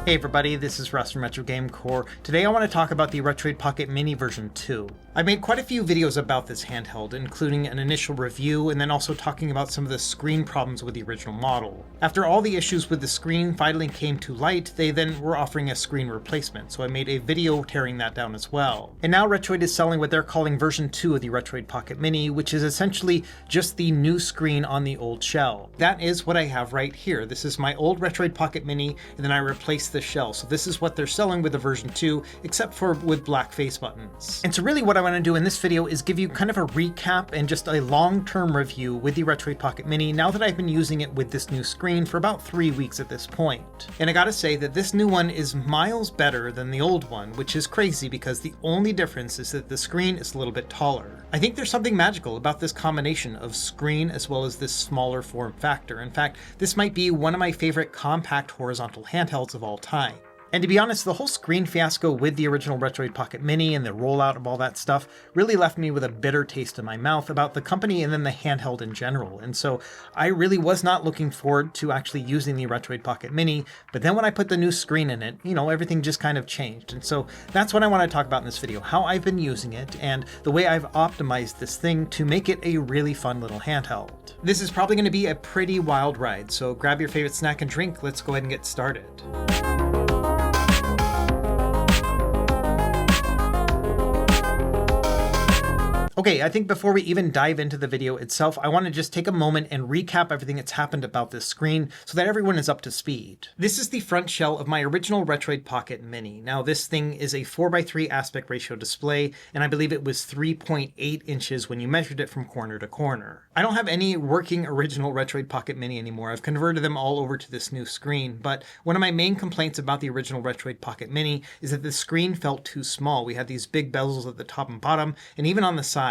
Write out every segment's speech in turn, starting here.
Hey everybody, this is Russ from Retro Game Core. Today I want to talk about the Retroid Pocket Mini version 2. I made quite a few videos about this handheld, including an initial review and then also talking about some of the screen problems with the original model. After all the issues with the screen finally came to light, they then were offering a screen replacement, so I made a video tearing that down as well. And now Retroid is selling what they're calling version 2 of the Retroid Pocket Mini, which is essentially just the new screen on the old shell. That is what I have right here. This is my old Retroid Pocket Mini, and then I replaced the shell. So this is what they're selling with the version 2, except for with black face buttons. And so really what I want to do in this video is give you kind of a recap and just a long-term review with the Retroid Pocket Mini now that I've been using it with this new screen for about 3 weeks at this point. And I gotta say that this new one is miles better than the old one, which is crazy because the only difference is that the screen is a little bit taller. I think there's something magical about this combination of screen as well as this smaller form factor. In fact, this might be one of my favorite compact horizontal handhelds of all time. And to be honest, the whole screen fiasco with the original Retroid Pocket Mini and the rollout of all that stuff really left me with a bitter taste in my mouth about the company and then the handheld in general. And so I really was not looking forward to actually using the Retroid Pocket Mini, but then when I put the new screen in it, everything just kind of changed. And so that's what I want to talk about in this video, how I've been using it and the way I've optimized this thing to make it a really fun little handheld. This is probably going to be a pretty wild ride, so grab your favorite snack and drink. Let's go ahead and get started. Okay, I think before we even dive into the video itself, I want to just take a moment and recap everything that's happened about this screen so that everyone is up to speed. This is the front shell of my original Retroid Pocket Mini. Now this thing is a 4:3 aspect ratio display, and I believe it was 3.8 inches when you measured it from corner to corner. I don't have any working original Retroid Pocket Mini anymore. I've converted them all over to this new screen, but one of my main complaints about the original Retroid Pocket Mini is that the screen felt too small. We had these big bezels at the top and bottom, and even on the sides.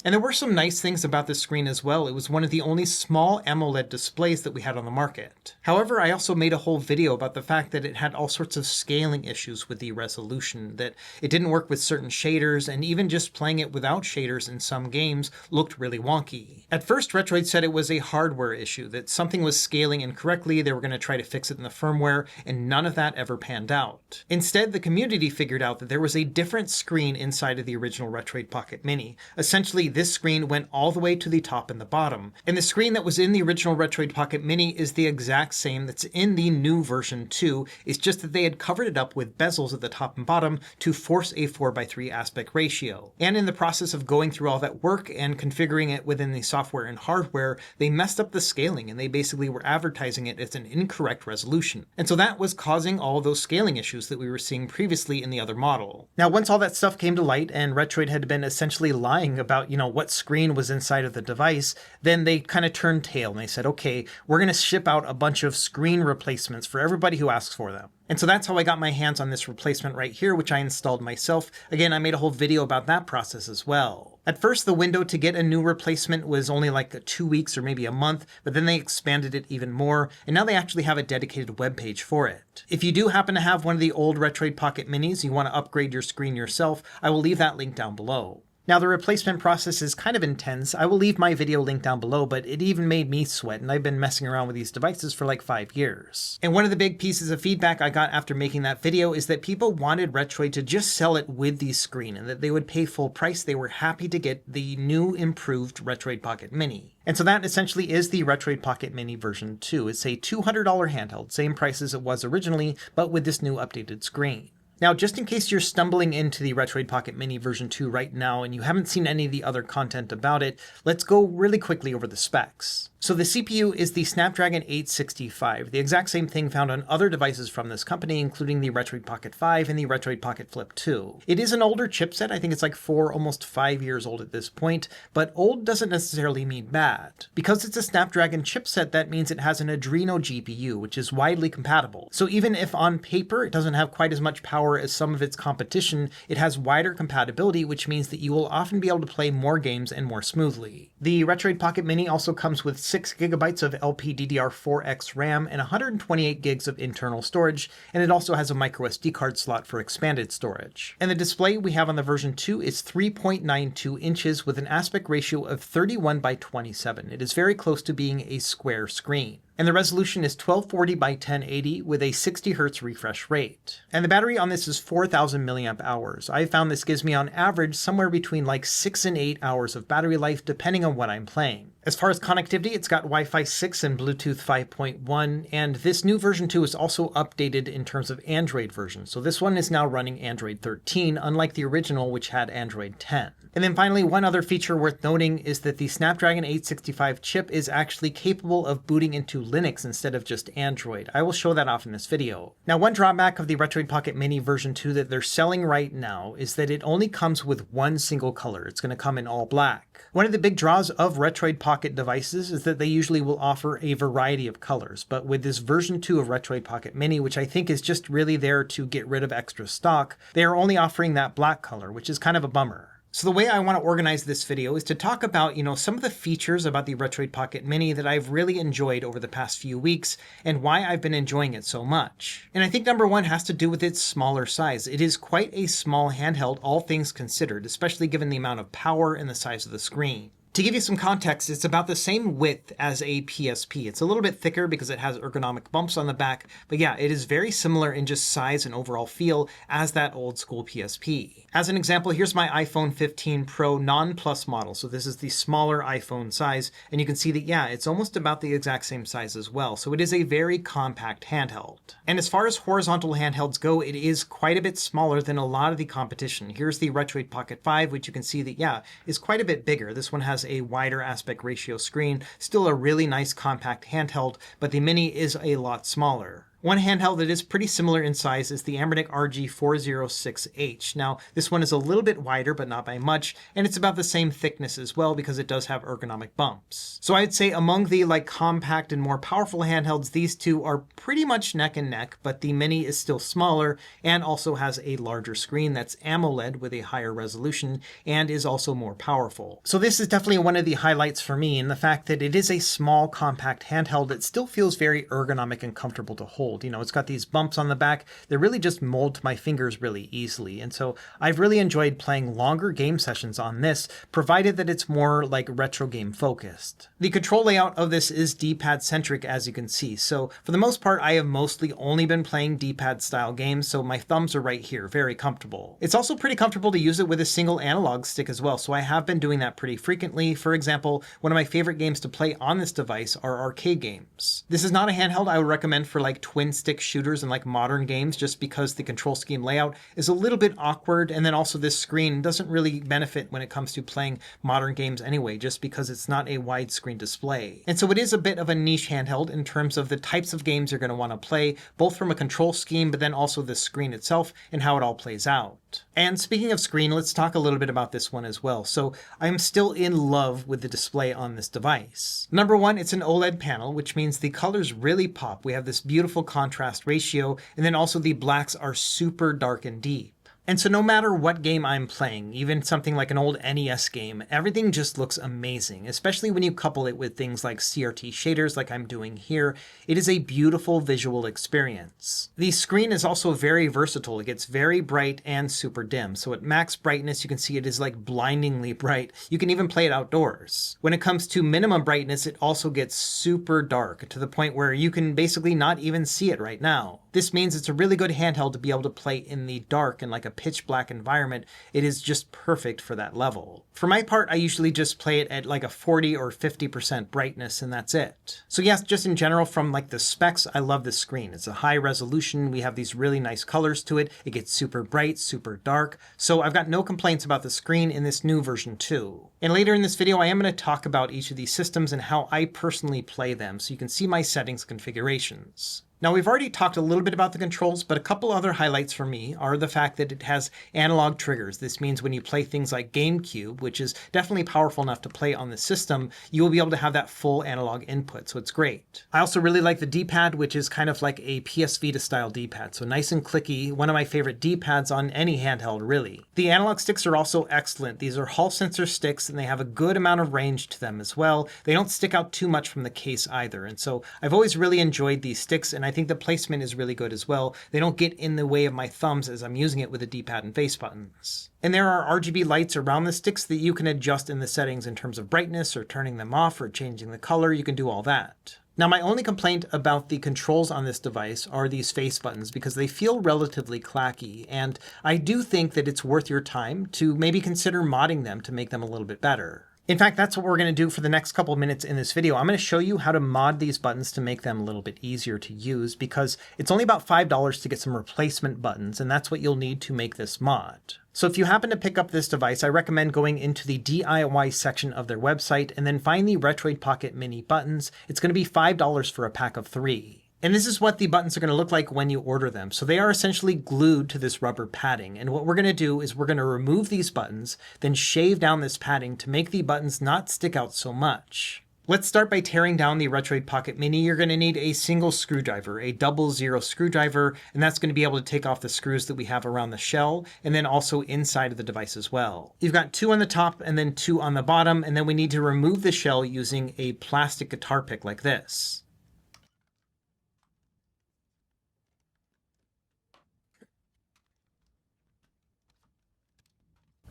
And there were some nice things about this screen as well. It was one of the only small AMOLED displays that we had on the market. However, I also made a whole video about the fact that it had all sorts of scaling issues with the resolution, that it didn't work with certain shaders, and even just playing it without shaders in some games looked really wonky. At first, Retroid said it was a hardware issue, that something was scaling incorrectly, they were going to try to fix it in the firmware, and none of that ever panned out. Instead, the community figured out that there was a different screen inside of the original Retroid Pocket Mini. Essentially, this screen went all the way to the top and the bottom. And the screen that was in the original Retroid Pocket Mini is the exact same that's in the new version 2. It's just that they had covered it up with bezels at the top and bottom to force a 4:3 aspect ratio. And in the process of going through all that work and configuring it within the software and hardware, they messed up the scaling and they basically were advertising it as an incorrect resolution. And so that was causing all those scaling issues that we were seeing previously in the other model. Now, once all that stuff came to light and Retroid had been essentially lying about what screen was inside of the device, then they kind of turned tail and they said, okay, we're going to ship out a bunch of screen replacements for everybody who asks for them. And so that's how I got my hands on this replacement right here, which I installed myself. Again, I made a whole video about that process as well. At first, the window to get a new replacement was only like 2 weeks or maybe a month, but then they expanded it even more, and now they actually have a dedicated web page for it. If you do happen to have one of the old Retroid Pocket Minis, you want to upgrade your screen yourself, I will leave that link down below. Now, the replacement process is kind of intense. I will leave my video link down below, but it even made me sweat, and I've been messing around with these devices for like 5 years. And one of the big pieces of feedback I got after making that video is that people wanted Retroid to just sell it with the screen, and that they would pay full price. They were happy to get the new improved Retroid Pocket Mini. And so that essentially is the Retroid Pocket Mini version 2. It's a $200 handheld, same price as it was originally, but with this new updated screen. Now, just in case you're stumbling into the Retroid Pocket Mini version 2 right now and you haven't seen any of the other content about it, let's go really quickly over the specs. So the CPU is the Snapdragon 865, the exact same thing found on other devices from this company, including the Retroid Pocket 5 and the Retroid Pocket Flip 2. It is an older chipset. I think it's like 4, almost 5 years old at this point, but old doesn't necessarily mean bad. Because it's a Snapdragon chipset, that means it has an Adreno GPU, which is widely compatible. So even if on paper it doesn't have quite as much power as some of its competition, it has wider compatibility, which means that you will often be able to play more games and more smoothly. The Retroid Pocket Mini also comes with 6 gigabytes of LPDDR4X RAM and 128 gigs of internal storage, and it also has a microSD card slot for expanded storage. And the display we have on the version 2 is 3.92 inches with an aspect ratio of 31 by 27. It is very close to being a square screen. And the resolution is 1240 by 1080 with a 60 Hz refresh rate. And the battery on this is 4000 milliamp hours. I found this gives me on average somewhere between like 6 and 8 hours of battery life depending on what I'm playing. As far as connectivity, it's got Wi-Fi 6 and Bluetooth 5.1, and this new version 2 is also updated in terms of Android version. So this one is now running Android 13, unlike the original which had Android 10. And then finally, one other feature worth noting is that the Snapdragon 865 chip is actually capable of booting into Linux instead of just Android. I will show that off in this video. Now, one drawback of the Retroid Pocket Mini version 2 that they're selling right now is that it only comes with one single color. It's going to come in all black. One of the big draws of Retroid Pocket devices is that they usually will offer a variety of colors, but with this version 2 of Retroid Pocket Mini, which I think is just really there to get rid of extra stock, they are only offering that black color, which is kind of a bummer. So the way I want to organize this video is to talk about, some of the features about the Retroid Pocket Mini that I've really enjoyed over the past few weeks and why I've been enjoying it so much. And I think number one has to do with its smaller size. It is quite a small handheld, all things considered, especially given the amount of power and the size of the screen. To give you some context, it's about the same width as a PSP. It's a little bit thicker because it has ergonomic bumps on the back, but yeah, it is very similar in just size and overall feel as that old school PSP. As an example, here's my iPhone 15 Pro non-Plus model. So this is the smaller iPhone size, and you can see that, yeah, it's almost about the exact same size as well. So it is a very compact handheld. And as far as horizontal handhelds go, it is quite a bit smaller than a lot of the competition. Here's the Retroid Pocket 5, which you can see that, yeah, is quite a bit bigger. This one has a wider aspect ratio screen, still a really nice compact handheld, but the Mini is a lot smaller. One handheld that is pretty similar in size is the Anbernic RG406H. Now, this one is a little bit wider, but not by much, and it's about the same thickness as well because it does have ergonomic bumps. So I'd say among the compact and more powerful handhelds, these two are pretty much neck and neck, but the Mini is still smaller and also has a larger screen that's AMOLED with a higher resolution and is also more powerful. So this is definitely one of the highlights for me, in the fact that it is a small compact handheld that still feels very ergonomic and comfortable to hold. It's got these bumps on the back that really just mold to my fingers really easily. And so I've really enjoyed playing longer game sessions on this, provided that it's more like retro game focused. The control layout of this is D-pad centric, as you can see. So for the most part, I have mostly only been playing D-pad style games, so my thumbs are right here, very comfortable. It's also pretty comfortable to use it with a single analog stick as well, so I have been doing that pretty frequently. For example, one of my favorite games to play on this device are arcade games. This is not a handheld I would recommend for twin stick shooters and modern games, just because the control scheme layout is a little bit awkward, and then also this screen doesn't really benefit when it comes to playing modern games anyway, just because it's not a widescreen display. And so it is a bit of a niche handheld in terms of the types of games you're going to want to play, both from a control scheme, but then also the screen itself and how it all plays out. And speaking of screen, let's talk a little bit about this one as well. So I'm still in love with the display on this device. Number one, it's an OLED panel, which means the colors really pop. We have this beautiful contrast ratio, and then also the blacks are super dark and deep. And so no matter what game I'm playing, even something like an old NES game, everything just looks amazing, especially when you couple it with things like CRT shaders like I'm doing here. It is a beautiful visual experience. The screen is also very versatile. It gets very bright and super dim. So at max brightness, you can see it is blindingly bright. You can even play it outdoors. When it comes to minimum brightness, it also gets super dark to the point where you can basically not even see it right now. This means it's a really good handheld to be able to play in the dark and a pitch black environment. It is just perfect for that level. For my part, I usually just play it at a 40 or 50% brightness, and that's it. So yes, just in general, from the specs, I love this screen. It's a high resolution. We have these really nice colors to it. It gets super bright, super dark. So I've got no complaints about the screen in this new version 2. And later in this video, I am going to talk about each of these systems and how I personally play them, so you can see my settings configurations. Now, we've already talked a little bit about the controls, but a couple other highlights for me are the fact that it has analog triggers. This means when you play things like GameCube, which is definitely powerful enough to play on the system, you will be able to have that full analog input, so it's great. I also really like the D-pad, which is kind of like a PS Vita style D-pad, so nice and clicky, one of my favorite D-pads on any handheld, really. The analog sticks are also excellent. These are Hall sensor sticks, and they have a good amount of range to them as well. They don't stick out too much from the case either, and so I've always really enjoyed these sticks, and I think the placement is really good as well. They don't get in the way of my thumbs as I'm using it with the D-pad and face buttons. And there are RGB lights around the sticks that you can adjust in the settings in terms of brightness or turning them off or changing the color. You can do all that. Now, my only complaint about the controls on this device are these face buttons because they feel relatively clacky, and I do think that it's worth your time to maybe consider modding them to make them a little bit better. In fact, that's what we're going to do for the next couple of minutes in this video. I'm going to show you how to mod these buttons to make them a little bit easier to use because it's only about $5 to get some replacement buttons, and that's what you'll need to make this mod. So if you happen to pick up this device, I recommend going into the DIY section of their website and then find the Retroid Pocket Mini buttons. It's going to be $5 for a pack of 3. And this is what the buttons are going to look like when you order them. So they are essentially glued to this rubber padding. And what we're going to do is we're going to remove these buttons, then shave down this padding to make the buttons not stick out so much. Let's start by tearing down the Retroid Pocket Mini. You're going to need a single screwdriver, a 00 screwdriver, and that's going to be able to take off the screws that we have around the shell and then also inside of the device as well. You've got 2 on the top and then 2 on the bottom, and then we need to remove the shell using a plastic guitar pick like this.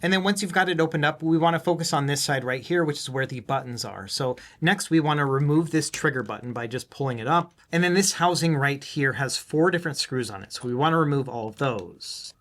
And then once you've got it opened up, we want to focus on this side right here, which is where the buttons are. So next we want to remove this trigger button by just pulling it up. And then this housing right here has 4 different screws on it. So we want to remove all of those.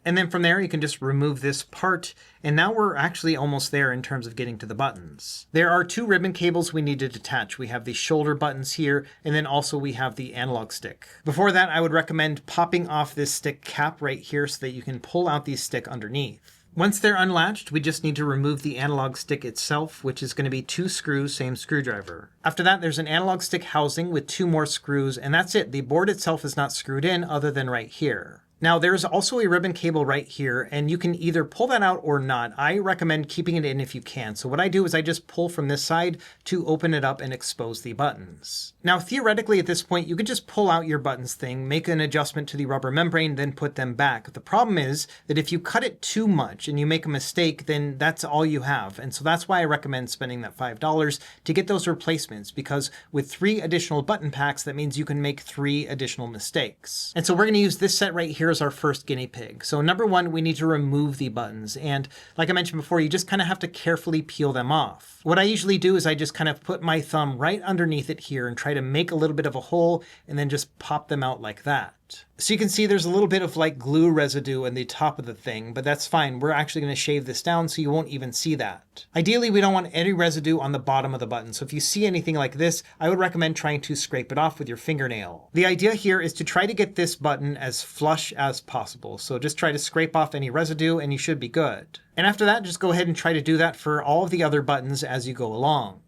And then from there, you can just remove this part. And now we're actually almost there in terms of getting to the buttons. There are 2 ribbon cables we need to detach. We have the shoulder buttons here, and then also we have the analog stick. Before that, I would recommend popping off this stick cap right here so that you can pull out the stick underneath. Once they're unlatched, we just need to remove the analog stick itself, which is going to be 2 screws, same screwdriver. After that, there's an analog stick housing with 2 more screws, and that's it. The board itself is not screwed in other than right here. Now, there's also a ribbon cable right here, and you can either pull that out or not. I recommend keeping it in if you can. So what I do is I just pull from this side to open it up and expose the buttons. Now, theoretically, at this point, you could just pull out your buttons thing, make an adjustment to the rubber membrane, then put them back. The problem is that if you cut it too much and you make a mistake, then that's all you have. And so that's why I recommend spending that $5 to get those replacements, because with 3 additional button packs, that means you can make 3 additional mistakes. And so we're going to use this set right here as our first guinea pig. So number 1, we need to remove the buttons. And like I mentioned before, you just kind of have to carefully peel them off. What I usually do is I just kind of put my thumb right underneath it here and try to make a little bit of a hole and then just pop them out like that. So you can see there's a little bit of like glue residue in the top of the thing, but that's fine. We're actually going to shave this down so you won't even see that. Ideally, we don't want any residue on the bottom of the button. So if you see anything like this, I would recommend trying to scrape it off with your fingernail. The idea here is to try to get this button as flush as possible. So just try to scrape off any residue and you should be good. And after that, just go ahead and try to do that for all of the other buttons as you go along.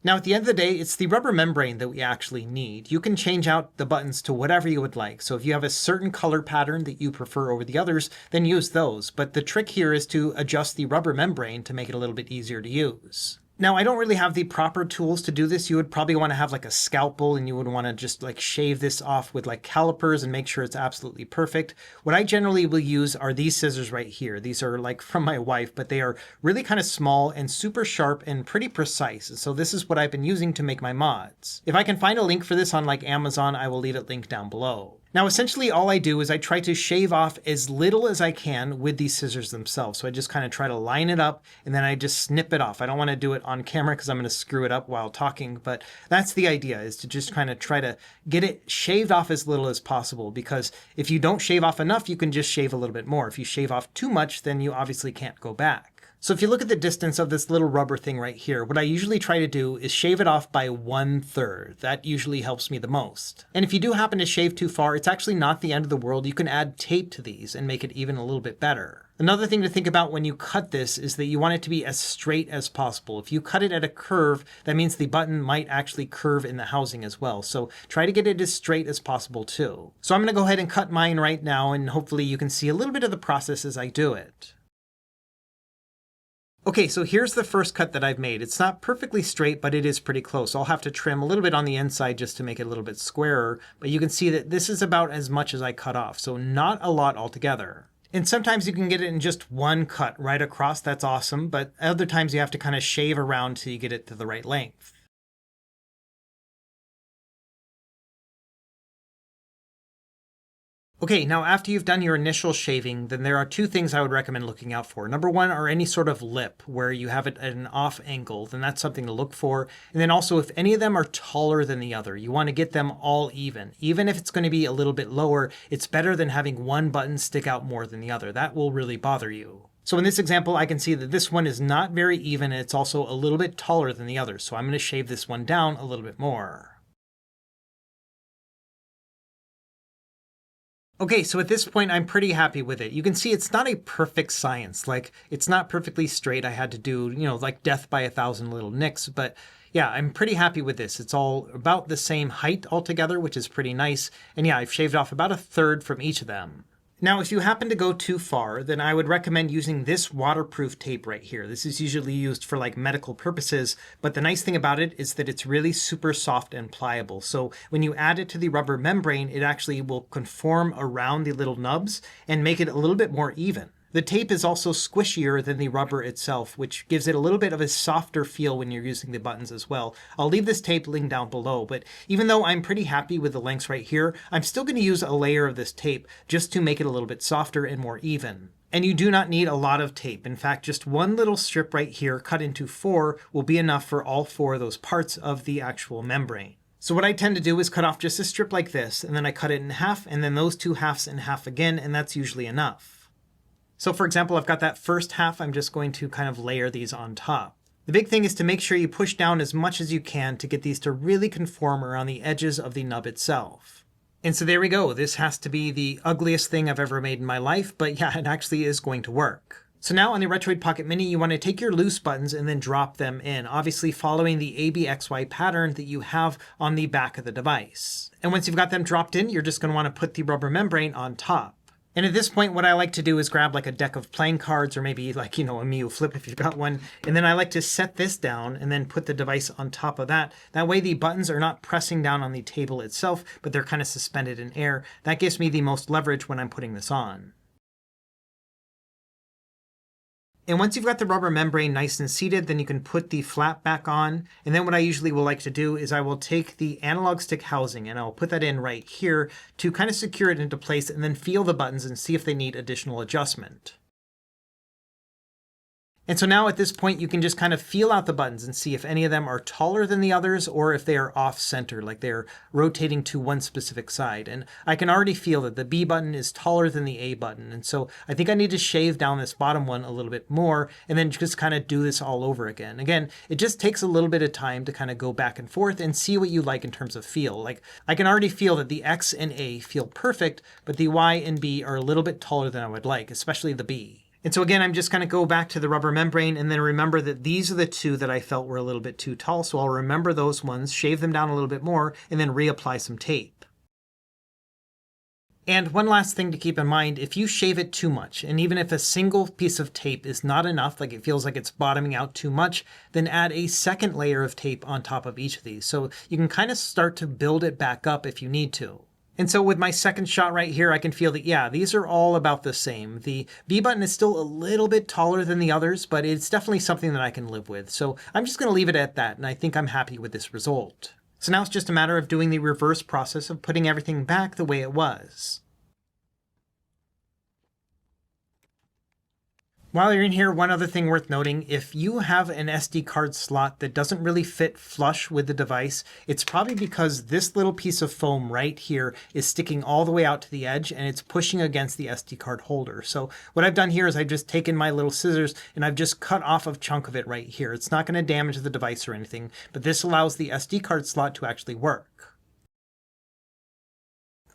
Now, at the end of the day, it's the rubber membrane that we actually need. You can change out the buttons to whatever you would like. So if you have a certain color pattern that you prefer over the others, then use those. But the trick here is to adjust the rubber membrane to make it a little bit easier to use. Now, I don't really have the proper tools to do this. You would probably want to have like a scalpel and you would want to just like shave this off with like calipers and make sure it's absolutely perfect. What I generally will use are these scissors right here. These are like from my wife, but they are really kind of small and super sharp and pretty precise. So this is what I've been using to make my mods. If I can find a link for this on like Amazon, I will leave it linked down below. Now, essentially all I do is I try to shave off as little as I can with these scissors themselves. So I just kind of try to line it up and then I just snip it off. I don't want to do it on camera because I'm going to screw it up while talking, but that's the idea, is to just kind of try to get it shaved off as little as possible, because if you don't shave off enough, you can just shave a little bit more. If you shave off too much, then you obviously can't go back. So if you look at the distance of this little rubber thing right here, what I usually try to do is shave it off by 1/3. That usually helps me the most. And if you do happen to shave too far, it's actually not the end of the world. You can add tape to these and make it even a little bit better. Another thing to think about when you cut this is that you want it to be as straight as possible. If you cut it at a curve, that means the button might actually curve in the housing as well. So try to get it as straight as possible too. So I'm going to go ahead and cut mine right now, and hopefully you can see a little bit of the process as I do it. Okay, so here's the first cut that I've made. It's not perfectly straight, but it is pretty close. I'll have to trim a little bit on the inside just to make it a little bit squarer, but you can see that this is about as much as I cut off, so not a lot altogether. And sometimes you can get it in just one cut right across. That's awesome, but other times you have to kind of shave around till you get it to the right length. Okay, now after you've done your initial shaving, then there are two things I would recommend looking out for. Number one are any sort of lip where you have it at an off angle, then that's something to look for. And then also if any of them are taller than the other, you want to get them all even. Even if it's going to be a little bit lower, it's better than having one button stick out more than the other. That will really bother you. So in this example, I can see that this one is not very even, and it's also a little bit taller than the others. So I'm going to shave this one down a little bit more. Okay, so at this point, I'm pretty happy with it. You can see it's not a perfect science. Like, it's not perfectly straight. I had to do, like death by 1,000 little nicks. But yeah, I'm pretty happy with this. It's all about the same height altogether, which is pretty nice. And yeah, I've shaved off about a third from each of them. Now, if you happen to go too far, then I would recommend using this waterproof tape right here. This is usually used for like medical purposes, but the nice thing about it is that it's really super soft and pliable. So when you add it to the rubber membrane, it actually will conform around the little nubs and make it a little bit more even. The tape is also squishier than the rubber itself, which gives it a little bit of a softer feel when you're using the buttons as well. I'll leave this tape linked down below, but even though I'm pretty happy with the lengths right here, I'm still going to use a layer of this tape just to make it a little bit softer and more even. And you do not need a lot of tape. In fact, just one little strip right here cut into 4 will be enough for all 4 of those parts of the actual membrane. So what I tend to do is cut off just a strip like this, and then I cut it in half, and then those 2 halves in half again, and that's usually enough. So for example, I've got that first half, I'm just going to kind of layer these on top. The big thing is to make sure you push down as much as you can to get these to really conform around the edges of the nub itself. And so there we go. This has to be the ugliest thing I've ever made in my life, but yeah, it actually is going to work. So now on the Retroid Pocket Mini, you want to take your loose buttons and then drop them in, obviously following the ABXY pattern that you have on the back of the device. And once you've got them dropped in, you're just going to want to put the rubber membrane on top. And at this point, what I like to do is grab like a deck of playing cards, or maybe like, a Mio Flip if you've got one. And then I like to set this down and then put the device on top of that. That way the buttons are not pressing down on the table itself, but they're kind of suspended in air. That gives me the most leverage when I'm putting this on. And once you've got the rubber membrane nice and seated, then you can put the flap back on. And then what I usually will like to do is I will take the analog stick housing and I'll put that in right here to kind of secure it into place and then feel the buttons and see if they need additional adjustment. And so now at this point, you can just kind of feel out the buttons and see if any of them are taller than the others or if they are off center, like they're rotating to one specific side. And I can already feel that the B button is taller than the A button. And so I think I need to shave down this bottom one a little bit more and then just kind of do this all over again. Again, it just takes a little bit of time to kind of go back and forth and see what you like in terms of feel. Like I can already feel that the X and A feel perfect, but the Y and B are a little bit taller than I would like, especially the B. And so again, I'm just going to go back to the rubber membrane and then remember that these are the 2 that I felt were a little bit too tall. So I'll remember those ones, shave them down a little bit more, and then reapply some tape. And one last thing to keep in mind, if you shave it too much, and even if a single piece of tape is not enough, like it feels like it's bottoming out too much, then add a second layer of tape on top of each of these. So you can kind of start to build it back up if you need to. And so with my second shot right here, I can feel that, yeah, these are all about the same. The B button is still a little bit taller than the others, but it's definitely something that I can live with. So I'm just going to leave it at that, and I think I'm happy with this result. So now it's just a matter of doing the reverse process of putting everything back the way it was. While you're in here, one other thing worth noting, if you have an SD card slot that doesn't really fit flush with the device, it's probably because this little piece of foam right here is sticking all the way out to the edge and it's pushing against the SD card holder. So what I've done here is I've just taken my little scissors and I've just cut off a chunk of it right here. It's not going to damage the device or anything, but this allows the SD card slot to actually work.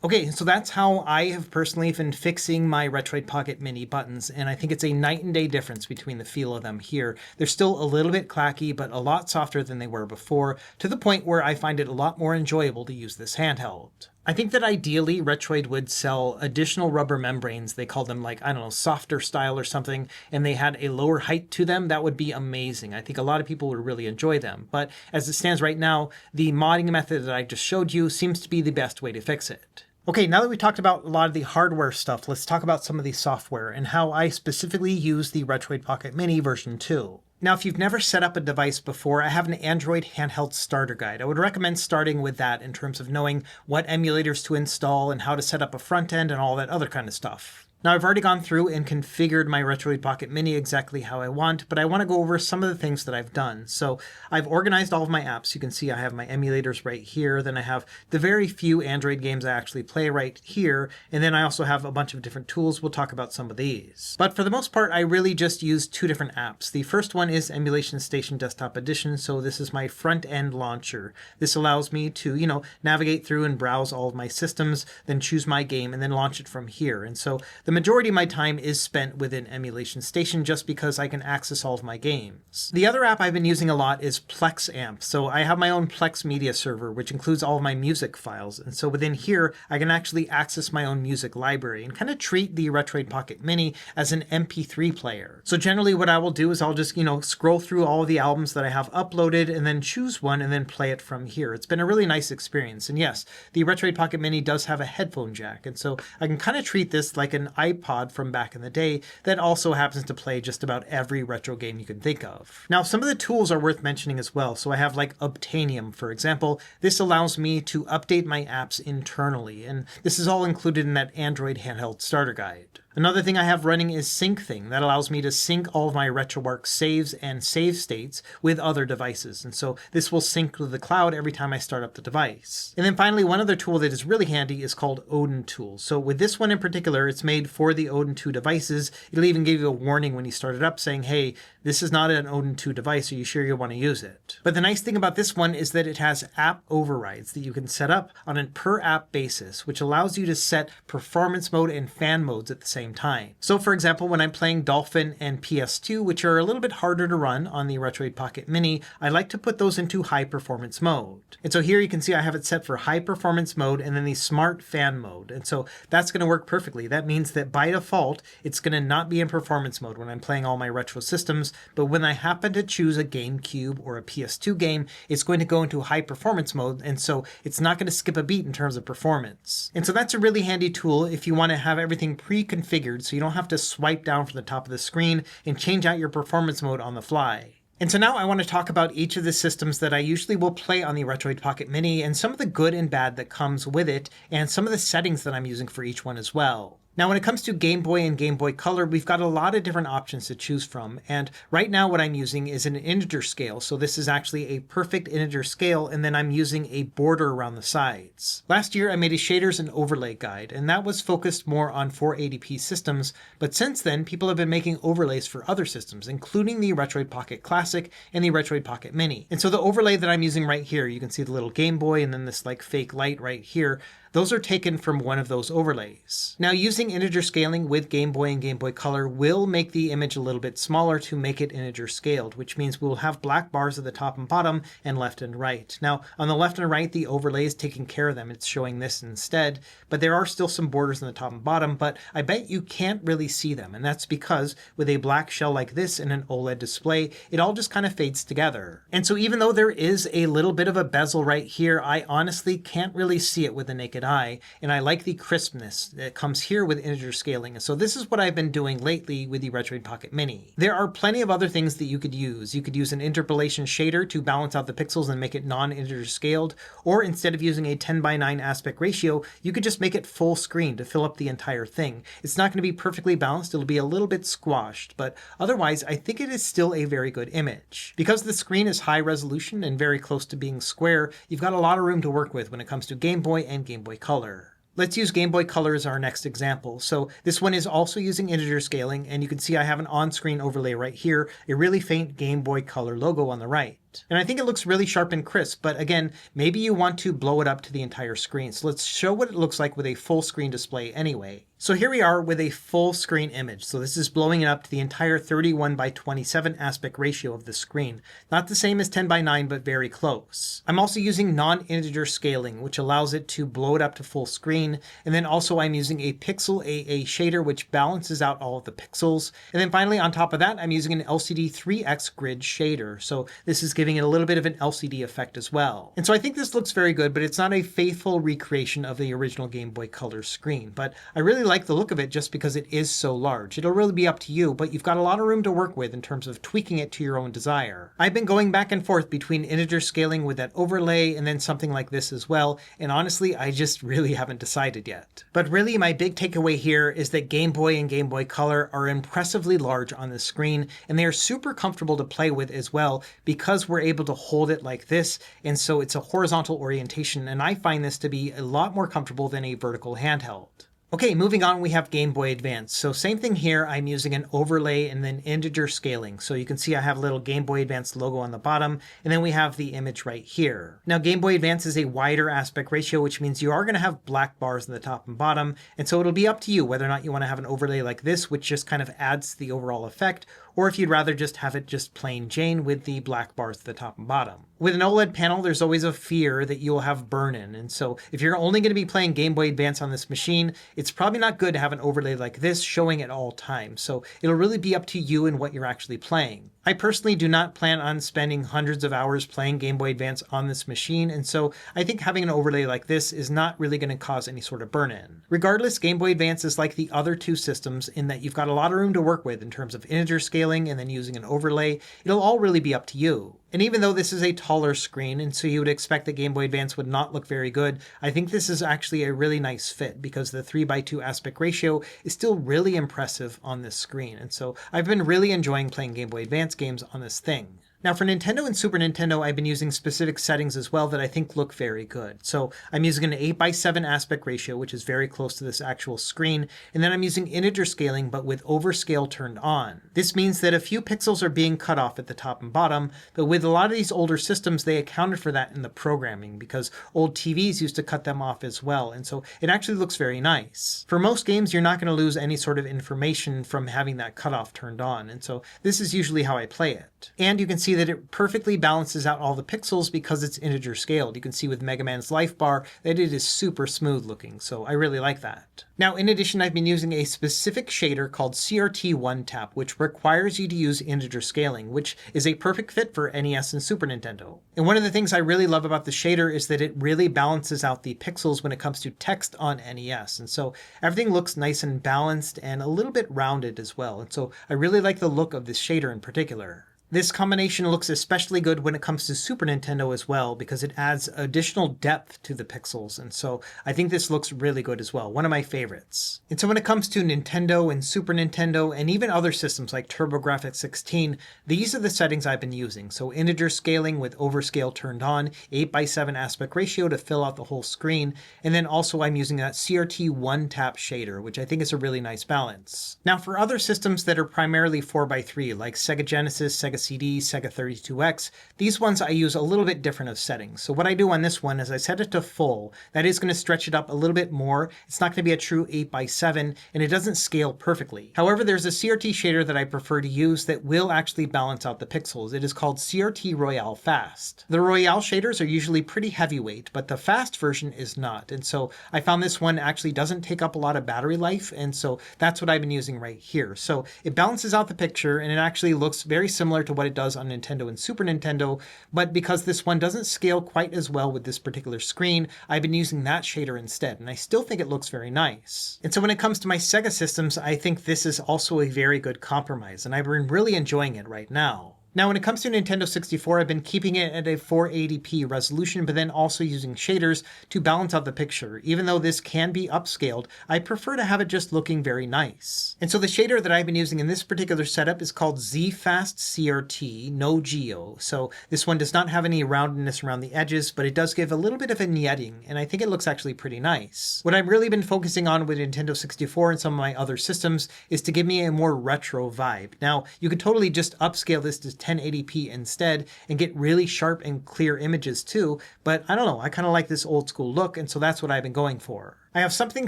Okay, so that's how I have personally been fixing my Retroid Pocket Mini buttons, and I think it's a night and day difference between the feel of them here. They're still a little bit clacky, but a lot softer than they were before, to the point where I find it a lot more enjoyable to use this handheld. I think that ideally Retroid would sell additional rubber membranes. They call them like, I don't know, softer style or something, and they had a lower height to them. That would be amazing. I think a lot of people would really enjoy them. But as it stands right now, the modding method that I just showed you seems to be the best way to fix it. Okay, now that we talked about a lot of the hardware stuff, let's talk about some of the software and how I specifically use the Retroid Pocket Mini version 2. Now, if you've never set up a device before, I have an Android handheld starter guide. I would recommend starting with that in terms of knowing what emulators to install and how to set up a front end and all that other kind of stuff. Now, I've already gone through and configured my Retroid Pocket Mini exactly how I want, but I want to go over some of the things that I've done. So I've organized all of my apps. You can see I have my emulators right here. Then I have the very few Android games I actually play right here. And then I also have a bunch of different tools. We'll talk about some of these. But for the most part, I really just use two different apps. The first one is Emulation Station Desktop Edition. So this is my front end launcher. This allows me to, navigate through and browse all of my systems, then choose my game and then launch it from here. And so the majority of my time is spent within Emulation Station just because I can access all of my games. The other app I've been using a lot is Plex Amp. So I have my own Plex media server, which includes all of my music files. And so within here, I can actually access my own music library and kind of treat the Retroid Pocket Mini as an MP3 player. So generally what I will do is I'll just, scroll through all of the albums that I have uploaded and then choose one and then play it from here. It's been a really nice experience. And yes, the Retroid Pocket Mini does have a headphone jack. And so I can kind of treat this like an iPod from back in the day that also happens to play just about every retro game you can think of. Now, some of the tools are worth mentioning as well. So I have like Obtainium, for example. This allows me to update my apps internally, and this is all included in that Android handheld starter guide. Another thing I have running is SyncThing. That allows me to sync all of my RetroArch saves and save states with other devices. And so this will sync with the cloud every time I start up the device. And then finally, one other tool that is really handy is called Odin Tools. So with this one in particular, it's made for the Odin 2 devices. It'll even give you a warning when you start it up saying, hey, this is not an Odin 2 device. Are you sure you want to use it? But the nice thing about this one is that it has app overrides that you can set up on a per app basis, which allows you to set performance mode and fan modes at the same time. So for example, when I'm playing Dolphin and PS2, which are a little bit harder to run on the Retroid Pocket Mini, I like to put those into high performance mode. And so here you can see I have it set for high performance mode and then the smart fan mode. And so that's going to work perfectly. That means that by default, it's going to not be in performance mode when I'm playing all my retro systems, but when I happen to choose a GameCube or a PS2 game, it's going to go into high performance mode. And so it's not going to skip a beat in terms of performance. And so that's a really handy tool if you want to have everything pre-configured so you don't have to swipe down from the top of the screen and change out your performance mode on the fly. And so now I want to talk about each of the systems that I usually will play on the Retroid Pocket Mini and some of the good and bad that comes with it and some of the settings that I'm using for each one as well. Now, when it comes to Game Boy and Game Boy Color, we've got a lot of different options to choose from. And right now what I'm using is an integer scale. So this is actually a perfect integer scale, and then I'm using a border around the sides. Last year, I made a shaders and overlay guide, and that was focused more on 480p systems. But since then, people have been making overlays for other systems, including the Retroid Pocket Classic and the Retroid Pocket Mini. And so the overlay that I'm using right here, you can see the little Game Boy and then this like fake light right here. Those are taken from one of those overlays. Now, using integer scaling with Game Boy and Game Boy Color will make the image a little bit smaller to make it integer scaled, which means we'll have black bars at the top and bottom and left and right. Now, on the left and right, the overlay is taking care of them. It's showing this instead, but there are still some borders on the top and bottom, but I bet you can't really see them. And that's because with a black shell like this and an OLED display, it all just kind of fades together. And so even though there is a little bit of a bezel right here, I honestly can't really see it with the naked eye, and I like the crispness that comes here with integer scaling. And so this is what I've been doing lately with the Retroid Pocket Mini. There are plenty of other things that you could use. You could use an interpolation shader to balance out the pixels and make it non-integer scaled, or instead of using a 10:9 aspect ratio, you could just make it full screen to fill up the entire thing. It's not going to be perfectly balanced, it'll be a little bit squashed, but otherwise I think it is still a very good image. Because the screen is high resolution and very close to being square, you've got a lot of room to work with when it comes to Game Boy and Game Boy Color. Let's use Game Boy Color as our next example. So this one is also using integer scaling, and you can see I have an on-screen overlay right here, a really faint Game Boy Color logo on the right. And I think it looks really sharp and crisp, but again, maybe you want to blow it up to the entire screen. So let's show what it looks like with a full screen display anyway. So here we are with a full screen image. So this is blowing it up to the entire 31:27 aspect ratio of the screen. Not the same as 10:9, but very close. I'm also using non-integer scaling, which allows it to blow it up to full screen. And then also I'm using a Pixel AA shader, which balances out all of the pixels. And then finally, on top of that, I'm using an LCD 3X grid shader. So this is giving giving it a little bit of an LCD effect as well. And so I think this looks very good, but it's not a faithful recreation of the original Game Boy Color screen. But I really like the look of it just because it is so large. It'll really be up to you, but you've got a lot of room to work with in terms of tweaking it to your own desire. I've been going back and forth between integer scaling with that overlay and then something like this as well, and honestly, I just really haven't decided yet. But really, my big takeaway here is that Game Boy and Game Boy Color are impressively large on the screen, and they are super comfortable to play with as well because we're able to hold it like this, and so it's a horizontal orientation, and I find this to be a lot more comfortable than a vertical handheld. Okay, moving on, we have Game Boy Advance. So same thing here, I'm using an overlay and then integer scaling. So you can see I have a little Game Boy Advance logo on the bottom, and then we have the image right here. Now Game Boy Advance is a wider aspect ratio, which means you are going to have black bars in the top and bottom, and so it'll be up to you whether or not you want to have an overlay like this, which just kind of adds to the overall effect, or if you'd rather just have it just plain Jane with the black bars at the top and bottom. With an OLED panel, there's always a fear that you'll have burn-in, and so if you're only going to be playing Game Boy Advance on this machine, it's probably not good to have an overlay like this showing at all times, so it'll really be up to you and what you're actually playing. I personally do not plan on spending hundreds of hours playing Game Boy Advance on this machine, and so I think having an overlay like this is not really going to cause any sort of burn-in. Regardless, Game Boy Advance is like the other two systems in that you've got a lot of room to work with in terms of integer scaling and then using an overlay. It'll all really be up to you. And even though this is a taller screen, and so you would expect that Game Boy Advance would not look very good, I think this is actually a really nice fit because the 3:2 aspect ratio is still really impressive on this screen. And so I've been really enjoying playing Game Boy Advance games on this thing. Now for Nintendo and Super Nintendo, I've been using specific settings as well that I think look very good. So I'm using an 8:7 aspect ratio, which is very close to this actual screen, and then I'm using integer scaling, but with overscale turned on. This means that a few pixels are being cut off at the top and bottom, but with a lot of these older systems, they accounted for that in the programming because old TVs used to cut them off as well, and so it actually looks very nice. For most games, you're not going to lose any sort of information from having that cutoff turned on, and so this is usually how I play it. And you can see that it perfectly balances out all the pixels because it's integer scaled. You can see with Mega Man's life bar that it is super smooth looking, so I really like that. Now in addition, I've been using a specific shader called CRT 1-tap, which requires you to use integer scaling, which is a perfect fit for NES and Super Nintendo. And one of the things I really love about the shader is that it really balances out the pixels when it comes to text on NES, and so everything looks nice and balanced and a little bit rounded as well, and so I really like the look of this shader in particular. This combination looks especially good when it comes to Super Nintendo as well because it adds additional depth to the pixels, and so I think this looks really good as well, one of my favorites. And so when it comes to Nintendo and Super Nintendo and even other systems like TurboGrafx-16, these are the settings I've been using. So integer scaling with overscale turned on, 8:7 aspect ratio to fill out the whole screen, and then also I'm using that CRT 1-tap shader, which I think is a really nice balance. Now for other systems that are primarily 4:3 like Sega Genesis, Sega CD, Sega 32X, these ones I use a little bit different of settings. So what I do on this one is I set it to full. That is going to stretch it up a little bit more. It's not going to be a true 8:7, and it doesn't scale perfectly. However, there's a CRT shader that I prefer to use that will actually balance out the pixels. It is called CRT Royale Fast. The Royale shaders are usually pretty heavyweight, but the fast version is not. And so I found this one actually doesn't take up a lot of battery life, and so that's what I've been using right here. So it balances out the picture, and it actually looks very similar to what it does on Nintendo and Super Nintendo, but because this one doesn't scale quite as well with this particular screen, I've been using that shader instead, and I still think it looks very nice. And so when it comes to my Sega systems, I think this is also a very good compromise, and I've been really enjoying it right now. Now, when it comes to Nintendo 64, I've been keeping it at a 480p resolution, but then also using shaders to balance out the picture. Even though this can be upscaled, I prefer to have it just looking very nice. And so the shader that I've been using in this particular setup is called Z-Fast CRT, no Geo. So this one does not have any roundedness around the edges, but it does give a little bit of vignetting, and I think it looks actually pretty nice. What I've really been focusing on with Nintendo 64 and some of my other systems is to give me a more retro vibe. Now, you could totally just upscale this to 1080p instead and get really sharp and clear images too, but I don't know, I kind of like this old school look, and so that's what I've been going for. I have something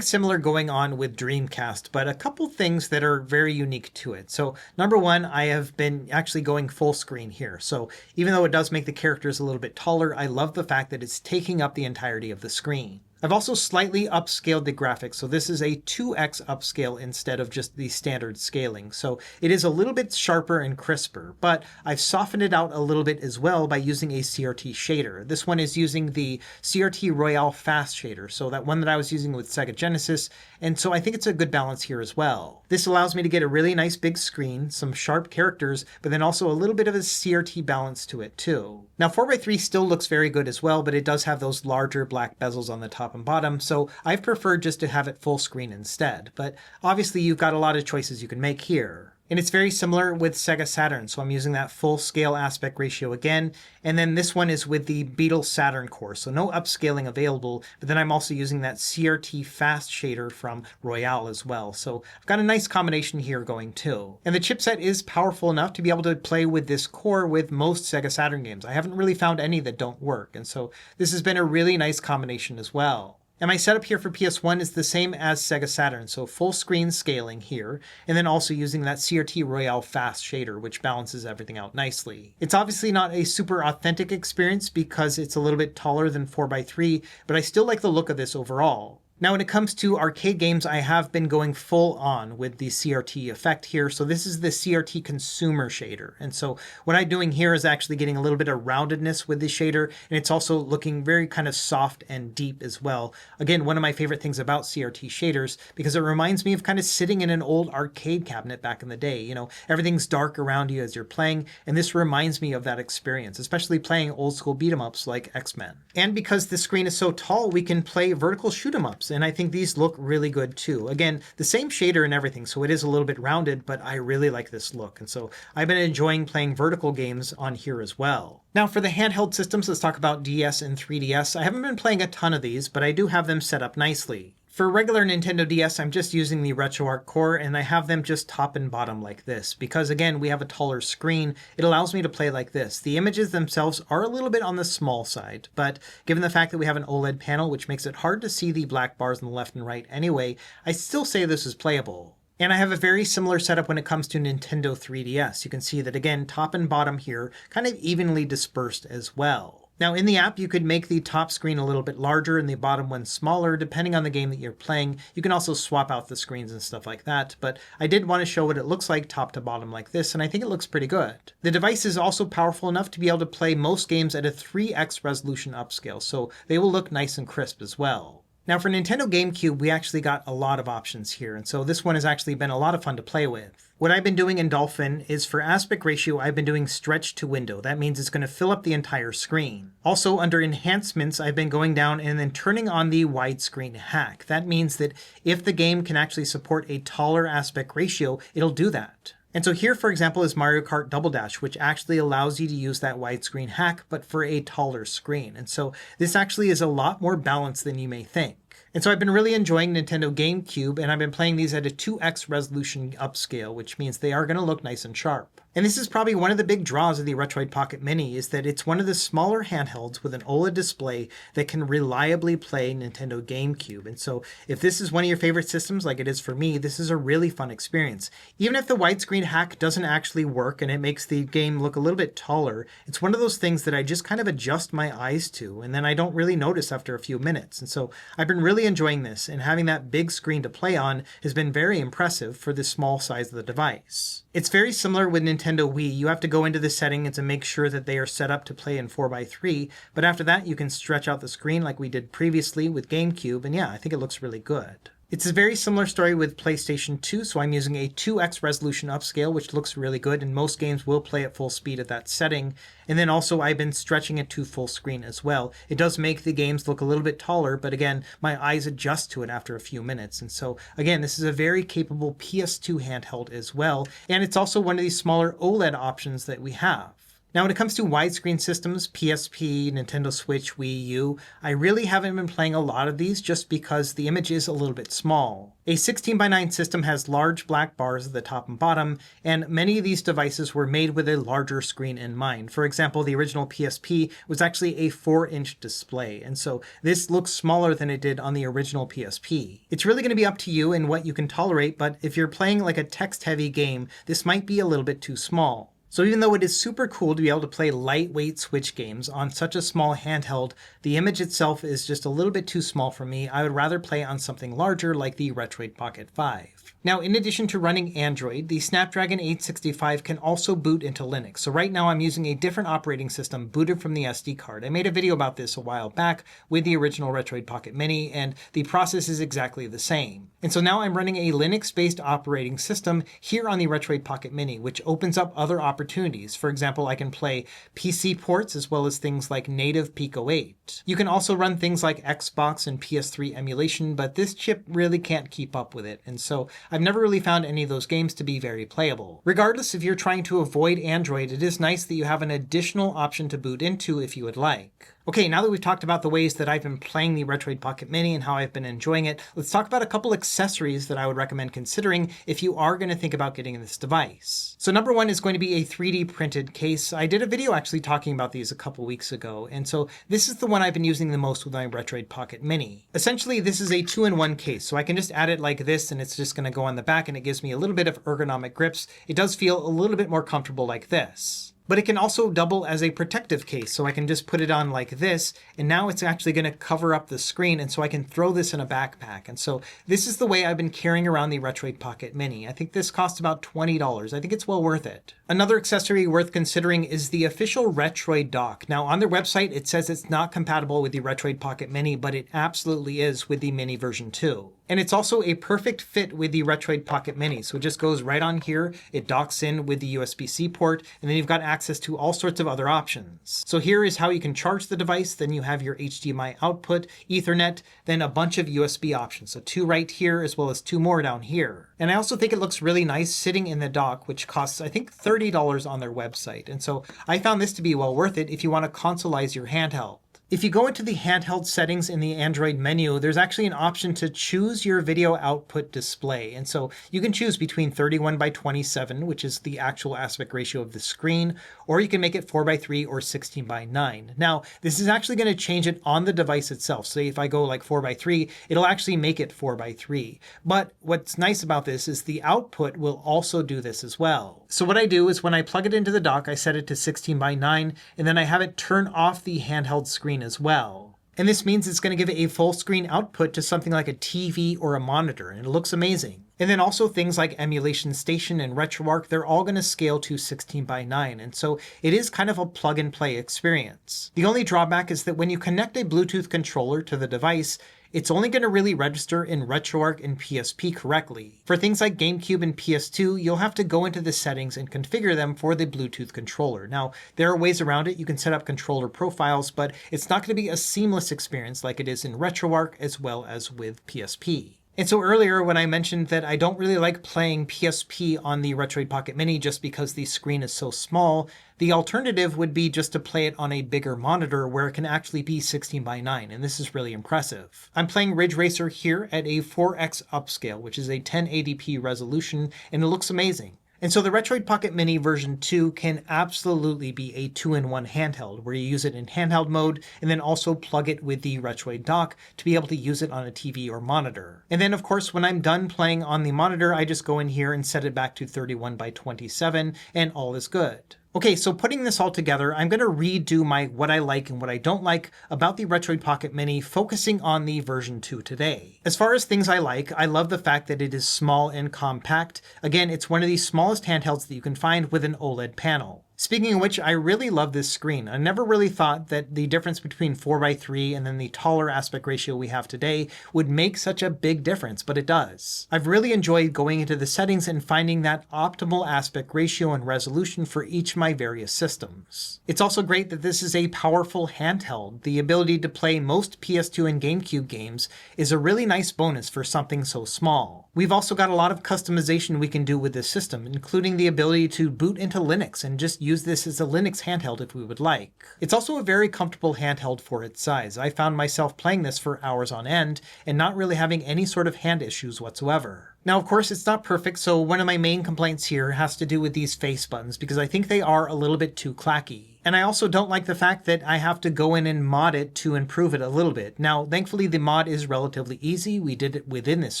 similar going on with Dreamcast, but a couple things that are very unique to it. So number one, I have been actually going full screen here. So even though it does make the characters a little bit taller, I love the fact that it's taking up the entirety of the screen. I've also slightly upscaled the graphics, so this is a 2x upscale instead of just the standard scaling. So it is a little bit sharper and crisper, but I've softened it out a little bit as well by using a CRT shader. This one is using the CRT Royale Fast shader, so that one that I was using with Sega Genesis, and so I think it's a good balance here as well. This allows me to get a really nice big screen, some sharp characters, but then also a little bit of a CRT balance to it too. Now 4x3 still looks very good as well, but it does have those larger black bezels on the top and bottom, so I've preferred just to have it full screen instead. But obviously you've got a lot of choices you can make here. And it's very similar with Sega Saturn, so I'm using that full scale aspect ratio again. And then this one is with the Beetle Saturn core, so no upscaling available, but then I'm also using that CRT fast shader from Royale as well. So I've got a nice combination here going too. And the chipset is powerful enough to be able to play with this core with most Sega Saturn games. I haven't really found any that don't work, and so this has been a really nice combination as well. And my setup here for PS1 is the same as Sega Saturn, so full screen scaling here, and then also using that CRT Royale Fast shader, which balances everything out nicely. It's obviously not a super authentic experience because it's a little bit taller than 4x3, but I still like the look of this overall. Now, when it comes to arcade games, I have been going full on with the CRT effect here. So this is the CRT consumer shader. And so what I'm doing here is actually getting a little bit of roundedness with the shader. And it's also looking very kind of soft and deep as well. Again, one of my favorite things about CRT shaders, because it reminds me of kind of sitting in an old arcade cabinet back in the day. You know, everything's dark around you as you're playing. And this reminds me of that experience, especially playing old school beat 'em ups like X-Men. And because the screen is so tall, we can play vertical shoot 'em ups. And I think these look really good too. Again, the same shader and everything, so it is a little bit rounded, but I really like this look. And so I've been enjoying playing vertical games on here as well. Now for the handheld systems, let's talk about DS and 3DS. I haven't been playing a ton of these, but I do have them set up nicely. For regular Nintendo DS, I'm just using the RetroArch core, and I have them just top and bottom like this. Because again, we have a taller screen, it allows me to play like this. The images themselves are a little bit on the small side, but given the fact that we have an OLED panel, which makes it hard to see the black bars on the left and right anyway, I still say this is playable. And I have a very similar setup when it comes to Nintendo 3DS. You can see that again, top and bottom here, kind of evenly dispersed as well. Now in the app, you could make the top screen a little bit larger and the bottom one smaller, depending on the game that you're playing. You can also swap out the screens and stuff like that, but I did want to show what it looks like top to bottom like this, and I think it looks pretty good. The device is also powerful enough to be able to play most games at a 3x resolution upscale, so they will look nice and crisp as well. Now for Nintendo GameCube, we actually got a lot of options here, and so this one has actually been a lot of fun to play with. What I've been doing in Dolphin is for aspect ratio, I've been doing stretch to window. That means it's going to fill up the entire screen. Also under enhancements, I've been going down and then turning on the widescreen hack. That means that if the game can actually support a taller aspect ratio, it'll do that. And so here, for example, is Mario Kart Double Dash, which actually allows you to use that widescreen hack, but for a taller screen. And so this actually is a lot more balanced than you may think. And so I've been really enjoying Nintendo GameCube, and I've been playing these at a 2x resolution upscale, which means they are going to look nice and sharp. And this is probably one of the big draws of the Retroid Pocket Mini, is that it's one of the smaller handhelds with an OLED display that can reliably play Nintendo GameCube. And so if this is one of your favorite systems, like it is for me, this is a really fun experience. Even if the widescreen hack doesn't actually work and it makes the game look a little bit taller, it's one of those things that I just kind of adjust my eyes to, and then I don't really notice after a few minutes. And so I've been really enjoying this, and having that big screen to play on has been very impressive for the small size of the device. It's very similar with Nintendo Wii. You have to go into the settings to make sure that they are set up to play in 4x3, but after that you can stretch out the screen like we did previously with GameCube, and yeah, I think it looks really good. It's a very similar story with PlayStation 2, so I'm using a 2x resolution upscale, which looks really good, and most games will play at full speed at that setting. And then also I've been stretching it to full screen as well. It does make the games look a little bit taller, but again, my eyes adjust to it after a few minutes. And so again, this is a very capable PS2 handheld as well, and it's also one of these smaller OLED options that we have. Now, when it comes to widescreen systems, PSP, Nintendo Switch, Wii U, I really haven't been playing a lot of these just because the image is a little bit small. A 16:9 system has large black bars at the top and bottom, and many of these devices were made with a larger screen in mind. For example, the original PSP was actually a 4-inch display, and so this looks smaller than it did on the original PSP. It's really going to be up to you and what you can tolerate, but if you're playing like a text-heavy game, this might be a little bit too small. So even though it is super cool to be able to play lightweight Switch games on such a small handheld, the image itself is just a little bit too small for me. I would rather play on something larger like the Retroid Pocket 5. Now, in addition to running Android, the Snapdragon 865 can also boot into Linux. So right now I'm using a different operating system booted from the SD card. I made a video about this a while back with the original Retroid Pocket Mini, and the process is exactly the same. And so now I'm running a Linux-based operating system here on the Retroid Pocket Mini, which opens up other opportunities. For example, I can play PC ports as well as things like native Pico 8. You can also run things like Xbox and PS3 emulation, but this chip really can't keep up with it. And so I've never really found any of those games to be very playable. Regardless, if you're trying to avoid Android, it is nice that you have an additional option to boot into if you would like. Okay, now that we've talked about the ways that I've been playing the Retroid Pocket Mini and how I've been enjoying it, let's talk about a couple accessories that I would recommend considering if you are going to think about getting this device. So number one is going to be a 3D printed case. I did a video actually talking about these a couple weeks ago, and so this is the one I've been using the most with my Retroid Pocket Mini. Essentially, this is a 2-in-1 case, so I can just add it like this and it's just going to go on the back and it gives me a little bit of ergonomic grips. It does feel a little bit more comfortable like this. But it can also double as a protective case, so I can just put it on like this, and now it's actually going to cover up the screen, and so I can throw this in a backpack. And so this is the way I've been carrying around the Retroid Pocket Mini. I think this costs about $20. I think it's well worth it. Another accessory worth considering is the official Retroid dock. Now on their website it says it's not compatible with the Retroid Pocket Mini, but it absolutely is with the Mini version 2. And it's also a perfect fit with the Retroid Pocket Mini. So it just goes right on here, it docks in with the USB-C port, and then you've got access to all sorts of other options. So here is how you can charge the device, then you have your HDMI output, Ethernet, then a bunch of USB options. So 2 right here as well as 2 more down here. And I also think it looks really nice sitting in the dock, which costs I think $30 on their website. And so I found this to be well worth it if you want to consoleize your handheld. If you go into the handheld settings in the Android menu, there's actually an option to choose your video output display. And so you can choose between 31:27, which is the actual aspect ratio of the screen, or you can make it 4:3 or 16:9. Now, this is actually going to change it on the device itself. So if I go like 4:3, it'll actually make it 4:3. But what's nice about this is the output will also do this as well. So what I do is when I plug it into the dock, I set it to 16:9, and then I have it turn off the handheld screen as well. And this means it's going to give it a full screen output to something like a TV or a monitor, and it looks amazing. And then also things like Emulation Station and RetroArch, they're all going to scale to 16:9, and so it is kind of a plug and play experience. The only drawback is that when you connect a Bluetooth controller to the device, it's only going to really register in RetroArch and PSP correctly. For things like GameCube and PS2, you'll have to go into the settings and configure them for the Bluetooth controller. Now, there are ways around it. You can set up controller profiles, but it's not going to be a seamless experience like it is in RetroArch as well as with PSP. And so earlier when I mentioned that I don't really like playing PSP on the Retroid Pocket Mini just because the screen is so small, the alternative would be just to play it on a bigger monitor where it can actually be 16:9, and this is really impressive. I'm playing Ridge Racer here at a 4x upscale, which is a 1080p resolution, and it looks amazing. And so the Retroid Pocket Mini version 2 can absolutely be a 2-in-1 handheld, where you use it in handheld mode and then also plug it with the Retroid dock to be able to use it on a TV or monitor. And then of course, when I'm done playing on the monitor, I just go in here and set it back to 31:27 and all is good. Okay, so putting this all together, I'm going to redo my what I like and what I don't like about the Retroid Pocket Mini, focusing on the version 2 today. As far as things I like, I love the fact that it is small and compact. Again, it's one of the smallest handhelds that you can find with an OLED panel. Speaking of which, I really love this screen. I never really thought that the difference between 4:3 and then the taller aspect ratio we have today would make such a big difference, but it does. I've really enjoyed going into the settings and finding that optimal aspect ratio and resolution for each of my various systems. It's also great that this is a powerful handheld. The ability to play most PS2 and GameCube games is a really nice bonus for something so small. We've also got a lot of customization we can do with this system, including the ability to boot into Linux and just use this as a Linux handheld if we would like. It's also a very comfortable handheld for its size. I found myself playing this for hours on end and not really having any sort of hand issues whatsoever. Now, of course, it's not perfect, so one of my main complaints here has to do with these face buttons because I think they are a little bit too clacky. And I also don't like the fact that I have to go in and mod it to improve it a little bit. Now, thankfully, the mod is relatively easy. We did it within this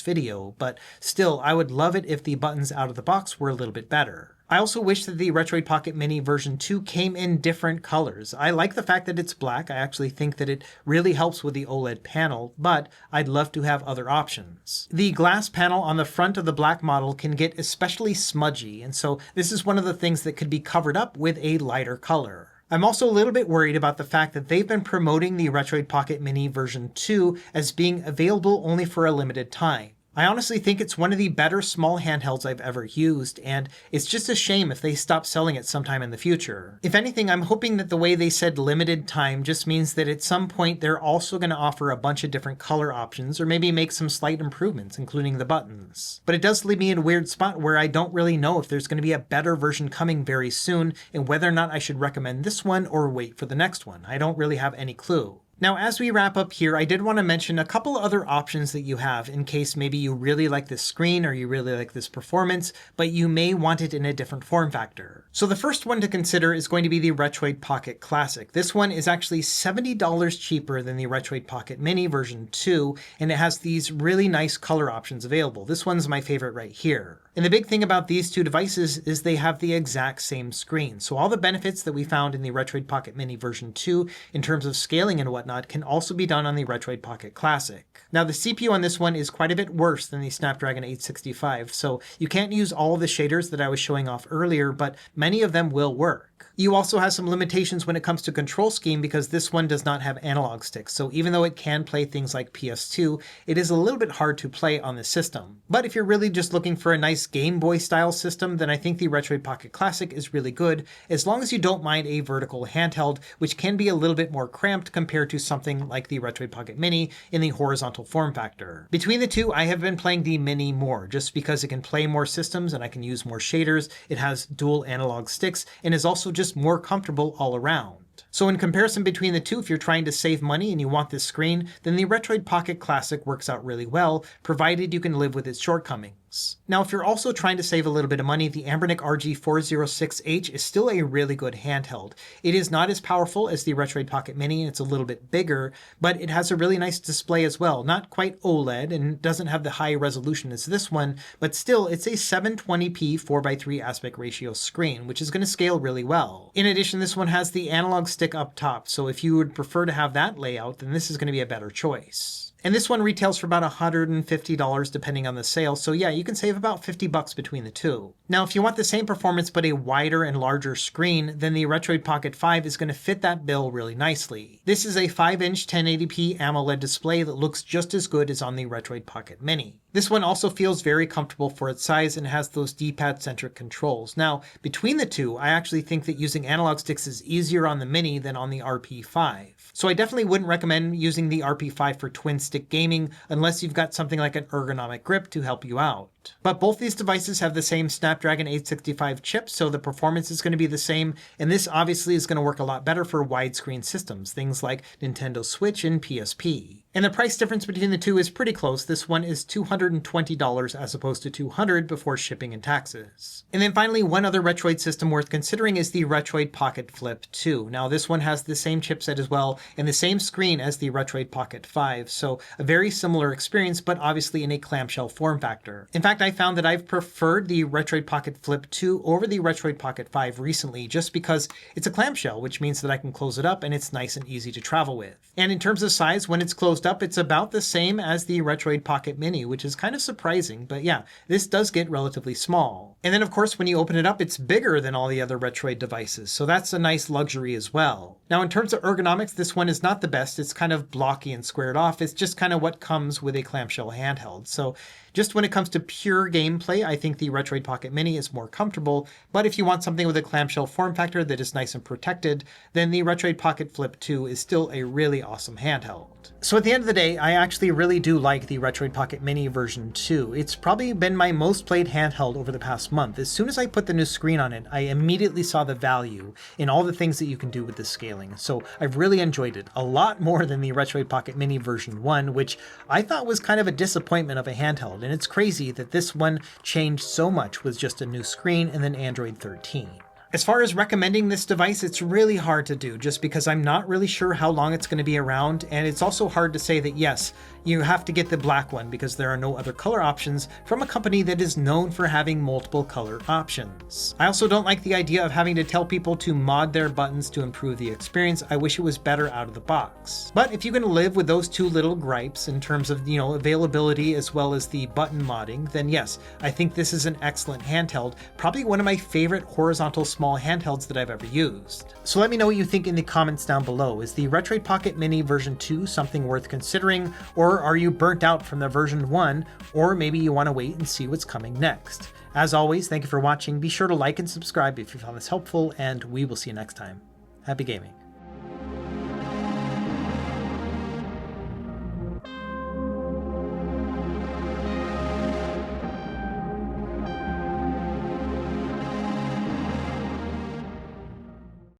video, but still, I would love it if the buttons out of the box were a little bit better. I also wish that the Retroid Pocket Mini version 2 came in different colors. I like the fact that it's black. I actually think that it really helps with the OLED panel, but I'd love to have other options. The glass panel on the front of the black model can get especially smudgy, and so this is one of the things that could be covered up with a lighter color. I'm also a little bit worried about the fact that they've been promoting the Retroid Pocket Mini version 2 as being available only for a limited time. I honestly think it's one of the better small handhelds I've ever used, and it's just a shame if they stop selling it sometime in the future. If anything, I'm hoping that the way they said limited time just means that at some point they're also going to offer a bunch of different color options, or maybe make some slight improvements, including the buttons. But it does leave me in a weird spot where I don't really know if there's going to be a better version coming very soon, and whether or not I should recommend this one or wait for the next one. I don't really have any clue. Now, as we wrap up here, I did want to mention a couple other options that you have in case maybe you really like this screen or you really like this performance, but you may want it in a different form factor. So the first one to consider is going to be the Retroid Pocket Classic. This one is actually $70 cheaper than the Retroid Pocket Mini version 2, and it has these really nice color options available. This one's my favorite right here. And the big thing about these two devices is they have the exact same screen. So all the benefits that we found in the Retroid Pocket Mini version 2 in terms of scaling and whatnot can also be done on the Retroid Pocket Classic. Now the CPU on this one is quite a bit worse than the Snapdragon 865, so you can't use all the shaders that I was showing off earlier, but many of them will work. You also have some limitations when it comes to control scheme because this one does not have analog sticks, so even though it can play things like PS2, it is a little bit hard to play on the system. But if you're really just looking for a nice Game Boy style system, then I think the Retroid Pocket Classic is really good, as long as you don't mind a vertical handheld, which can be a little bit more cramped compared to something like the Retroid Pocket Mini in the horizontal form factor. Between the two, I have been playing the Mini more, just because it can play more systems and I can use more shaders, it has dual analog sticks, and is also just more comfortable all around. So in comparison between the two, if you're trying to save money and you want this screen, then the Retroid Pocket Classic works out really well, provided you can live with its shortcomings. Now, if you're also trying to save a little bit of money, the Anbernic RG406H is still a really good handheld. It is not as powerful as the Retroid Pocket Mini, and it's a little bit bigger, but it has a really nice display as well. Not quite OLED, and doesn't have the high resolution as this one, but still, it's a 720p 4:3 aspect ratio screen, which is going to scale really well. In addition, this one has the analog stick up top, so if you would prefer to have that layout, then this is going to be a better choice. And this one retails for about $150 depending on the sale, so yeah, you can save about $50 between the two. Now, if you want the same performance but a wider and larger screen, then the Retroid Pocket 5 is going to fit that bill really nicely. This is a 5-inch 1080p AMOLED display that looks just as good as on the Retroid Pocket Mini. This one also feels very comfortable for its size and has those D-pad-centric controls. Now, between the two, I actually think that using analog sticks is easier on the Mini than on the RP5. So I definitely wouldn't recommend using the RP5 for twin-stick gaming unless you've got something like an ergonomic grip to help you out. But both these devices have the same Snapdragon 865 chip, so the performance is going to be the same, and this obviously is going to work a lot better for widescreen systems, things like Nintendo Switch and PSP. And the price difference between the two is pretty close. This one is $220 as opposed to $200 before shipping and taxes. And then finally, one other Retroid system worth considering is the Retroid Pocket Flip 2. Now this one has the same chipset as well and the same screen as the Retroid Pocket 5, so a very similar experience, but obviously in a clamshell form factor. In fact, I found that I've preferred the Retroid Pocket Flip 2 over the Retroid Pocket 5 recently, just because it's a clamshell, which means that I can close it up and it's nice and easy to travel with. And in terms of size, when it's closed up, it's about the same as the Retroid Pocket Mini, which is kind of surprising, but yeah, this does get relatively small. And then of course, when you open it up, it's bigger than all the other Retroid devices, so that's a nice luxury as well. Now in terms of ergonomics, this one is not the best. It's kind of blocky and squared off. It's just kind of what comes with a clamshell handheld. So just when it comes to pure gameplay, I think the Retroid Pocket Mini is more comfortable, but if you want something with a clamshell form factor that is nice and protected, then the Retroid Pocket Flip 2 is still a really awesome handheld. So at the end of the day, I actually really do like the Retroid Pocket Mini version 2. It's probably been my most played handheld over the past month. As soon as I put the new screen on it, I immediately saw the value in all the things that you can do with the scaling. So I've really enjoyed it a lot more than the Retroid Pocket Mini version 1, which I thought was kind of a disappointment of a handheld. And it's crazy that this one changed so much with just a new screen and then Android 13. As far as recommending this device, it's really hard to do just because I'm not really sure how long it's going to be around, and it's also hard to say that yes, you have to get the black one because there are no other color options from a company that is known for having multiple color options. I also don't like the idea of having to tell people to mod their buttons to improve the experience. I wish it was better out of the box. But if you can live with those two little gripes in terms of, availability as well as the button modding, then yes, I think this is an excellent handheld, probably one of my favorite horizontal small handhelds that I've ever used. So let me know what you think in the comments down below. Is the Retroid Pocket Mini version 2 something worth considering, or are you burnt out from the version 1, or maybe you want to wait and see what's coming next? As always, thank you for watching. Be sure to like and subscribe if you found this helpful, and we will see you next time. Happy gaming.